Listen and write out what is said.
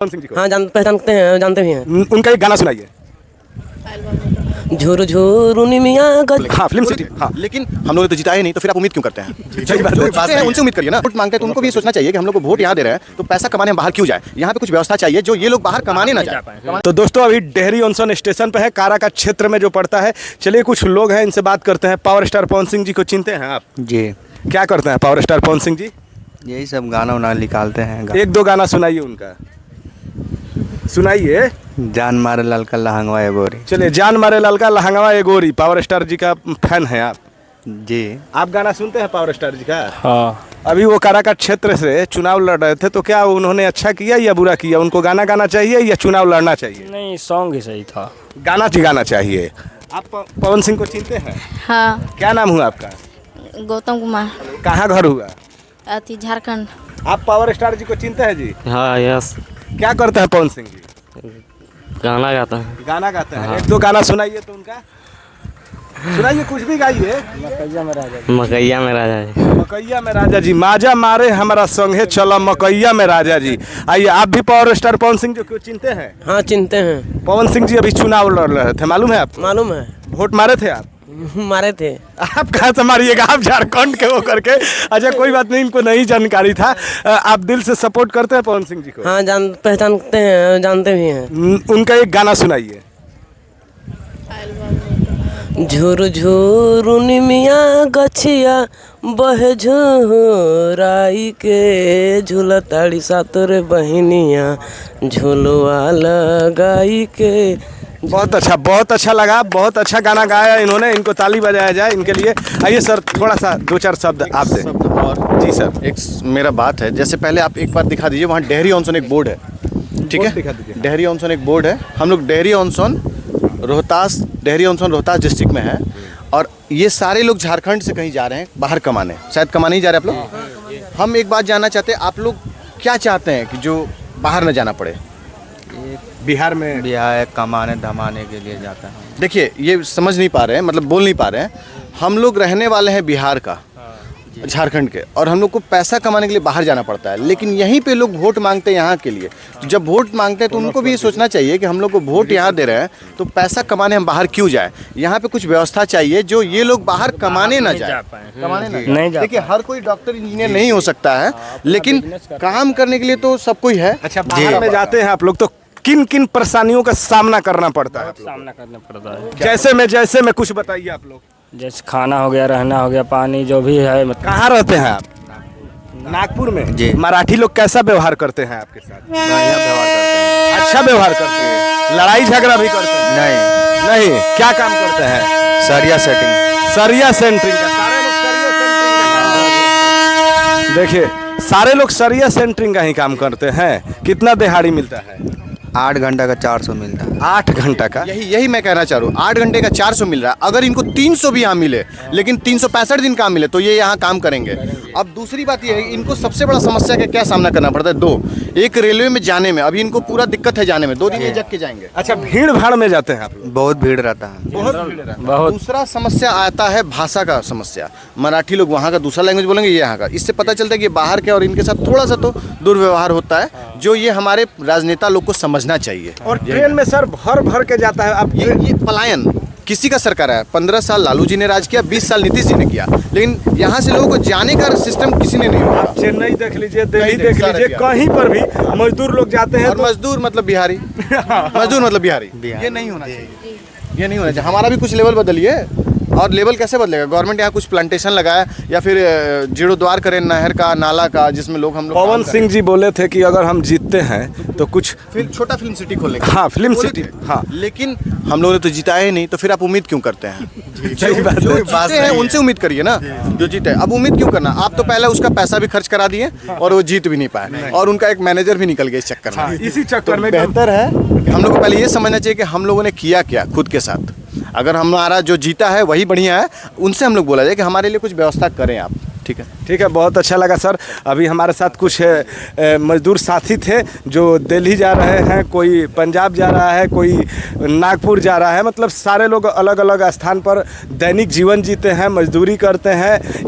पवन सिंह जी को? हाँ पहचानते हैं, जानते भी हैं। उनका एक गाना सुनाइए। झूर झूर निमिया गल। हाँ, फिल्म सिटी। हाँ, लेकिन हम लोग ने तो जिताए नहीं, तो फिर आप उम्मीद क्यों करते हैं? सही बात जो है। जीते हैं उनसे उम्मीद करिए ना। वोट मांगते हैं तो उनको भी ये सोचना चाहिए कि हम लोग को वोट यहाँ दे रहे हैं तो पैसा कमाने हम बाहर क्यों जाए। यहाँ पे कुछ व्यवस्था चाहिए जो ये लोग बाहर कमाने ना जाए। तो दोस्तों अभी डेहरी ऑनसन स्टेशन पे है, कारा का क्षेत्र में जो पड़ता है। चलिए कुछ लोग हैं, इनसे बात करते हैं। पावर स्टार पवन सिंह जी को चिनते हैं आप? जी, क्या करते हैं पावर स्टार पवन सिंह जी? यही सब गाना उना निकालते हैं। एक दो गाना सुनाइए उनका, सुनाइए। जान मारे लाल का लहंगवा ए गोरी। चलिए, जान मारे लाल का लहंगवा ए गोरी। पावर स्टार जी का फैन है आप? जी। आप गाना सुनते हैं पावर स्टार जी का? हाँ। अभी वो काराकाट क्षेत्र से चुनाव लड़ रहे थे, तो क्या उन्होंने अच्छा किया या बुरा किया? उनको गाना गाना चाहिए या चुनाव लड़ना चाहिए? नहीं, सॉन्ग ही सही था। गाना गाना चाहिए। आप पवन सिंह को चिनते हैं? हाँ। क्या नाम हुआ आपका? गौतम कुमार। कहाँ घर हुआ? अति झारखंड। आप पावर स्टार जी को चिनते हैं जी? हाँ, यस। क्या करते हैं पवन सिंह जी? गाना गाता है। गाना गाते हैं। एक दो गाना सुनाइए तो उनका, सुनाइए, कुछ भी गाइए। मकैया में राजा जी। मकैया में राजा जी, माजा मारे हमारा संगे चला मकैया में राजा जी। आइए, आप भी पावर स्टार पवन सिंह जी को चिनते हैं? हाँ चिनते हैं। पवन सिंह जी अभी चुनाव लड़ रहे थे, मालूम है आपको? मालूम है। वोट मारे थे आप? मारे थे। आप कहाँ से मारिएगा, आप झारखंड के हो करके। अच्छा कोई बात नहीं, इनको नहीं जानकारी था। आप दिल से सपोर्ट करते हैं पवन सिंह जी को? हाँ पहचानते हैं, जानते भी हैं। उनका एक गाना सुनाइए। झूर झूर निमिया गछिया बह झुराई के झूलताड़ी सातोरे बहिनिया झुलवा लगाई के। बहुत अच्छा लगा, बहुत अच्छा गाना गाया इन्होंने। इनको ताली बजाया जाए इनके लिए। आइए सर, थोड़ा सा दो चार शब्द आप दें। और जी सर। एक मेरा बात है, जैसे पहले आप एक बार दिखा दीजिए, वहाँ डेहरी ऑनसन एक बोर्ड है, ठीक बोर्ड दिखा है? दीजिए। डेहरी ऑनसन एक बोर्ड है। हम लोग डेहरी ऑनसन रोहतास डिस्ट्रिक्ट में है, और ये सारे लोग झारखंड से कहीं जा रहे हैं बाहर कमाने, शायद कमाने ही जा रहे हैं आप लोग। हम एक बात जानना चाहते हैं, आप लोग क्या चाहते हैं कि जो बाहर न जाना पड़े? बिहार में बिहार कमाने धमाने के लिए जाता है। देखिए, ये समझ नहीं पा रहे हैं, मतलब बोल नहीं पा रहे हैं। हम लोग रहने वाले हैं बिहार का, झारखंड के, और हम लोग को पैसा कमाने के लिए बाहर जाना पड़ता है। लेकिन यहीं पे लोग वोट मांगते हैं यहाँ के लिए। तो जब वोट मांगते हैं तो उनको भी ये सोचना चाहिए कि हम लोग को वोट यहाँ दे रहे हैं तो पैसा कमाने हम बाहर क्यों जाए। यहाँ पे कुछ व्यवस्था चाहिए जो ये लोग बाहर कमाने ना जाए। कमाने ना नहीं जाए। देखिए, हर कोई डॉक्टर इंजीनियर नहीं हो सकता है, लेकिन काम करने के लिए तो सब कोई है। अच्छा, बाहर में जाते हैं आप लोग तो किन किन परेशानियों का सामना करना पड़ता है आप लोग? सामना करना पड़ता है। जैसे में कुछ बताइए आप लोग। जैसे खाना हो गया, रहना हो गया, पानी जो भी है। कहाँ रहते हैं आप? नागपुर में जी। मराठी लोग कैसा व्यवहार करते हैं आपके साथ? बढ़िया व्यवहार करते हैं। अच्छा व्यवहार करते हैं? लड़ाई झगड़ा भी करते हैं? नहीं, नहीं। क्या काम करते हैं? सरिया सेटिंग। सरिया सेंटरिंग का। सारे लोग सरिया सेंटरिंग का काम करते हैं। देखिए, सारे लोग सरिया सेंटरिंग का ही काम करते हैं। कितना दिहाड़ी मिलता है? 8 घंटा का 400 मिलता है। 8 घंटा का? यही मैं कहना चाह रहा हूँ। 8 घंटे का 400 मिल रहा है। अगर इनको 300 भी यहाँ मिले, लेकिन 365 दिन काम मिले, तो ये यहाँ काम करेंगे। अब दूसरी बात ये है, इनको सबसे बड़ा समस्या का क्या सामना करना पड़ता है? दो, एक रेलवे में जाने में, अभी इनको पूरा दिक्कत है जाने में, 2 दिन ये जग के जाएंगे। अच्छा, भीड़ भाड़ में जाते हैं आप लोग? बहुत भीड़ रहता है। बहुत। दूसरा समस्या आता है भाषा का समस्या। मराठी लोग वहाँ का दूसरा लैंग्वेज बोलेंगे, ये यहाँ का। इससे पता चलता है कि बाहर के और इनके साथ थोड़ा सा तो दुर्व्यवहार होता है, जो ये हमारे राजनेता लोग को समझना चाहिए। और ट्रेन में सर भर के जाता है। अब ये पलायन किसी का सरकार है। 15 साल लालू जी ने राज किया, 20 साल नीतीश जी ने किया, लेकिन यहाँ से लोगों को जाने का सिस्टम किसी ने नहीं आप चेन्नई देख लीजिए, दिल्ली देख सारा लीजिए, किया। कहीं पर भी मजदूर लोग जाते हैं। और मजदूर मतलब बिहारी। मजदूर मतलब बिहारी। ये नहीं होना चाहिए, ये नहीं होना चाहिए। हमारा भी कुछ लेवल बदलिए। और लेवल कैसे बदलेगा? गवर्नमेंट यहाँ कुछ प्लांटेशन लगाया, या फिर जीर्णोद्वार करें नहर का, नाला का, जिसमें लोग हम लोग पवन सिंह जी बोले थे कि अगर हम जीतते हैं तो कुछ छोटा फिल्म सिटी खोलेंगे। हाँ, फिल्म सिटी। हाँ, लेकिन हम लोगों ने तो जिताया ही नहीं, तो फिर आप उम्मीद क्यों करते हैं? सही बात जो है। जीते हैं उनसे उम्मीद करिए ना, जो जीते। अब उम्मीद क्यों करना? आप तो पहले उसका पैसा भी खर्च करा दिए और वो जीत भी नहीं पाए, और उनका एक मैनेजर भी निकल गया इस चक्कर में। इसी चक्कर में बेहतर है कि हम लोग को पहले ये समझना चाहिए कि हम लोगों ने किया क्या खुद के साथ। अगर हमारा जो जीता है वही बढ़िया है, उनसे हम लोग बोला जाए कि हमारे लिए कुछ व्यवस्था करें आप। ठीक है, बहुत अच्छा लगा सर। अभी हमारे साथ कुछ मजदूर साथी थे जो दिल्ली जा रहे हैं, कोई पंजाब जा रहा है, कोई नागपुर जा रहा है। मतलब सारे लोग अलग अलग स्थान पर दैनिक जीवन जीते हैं, मजदूरी करते हैं।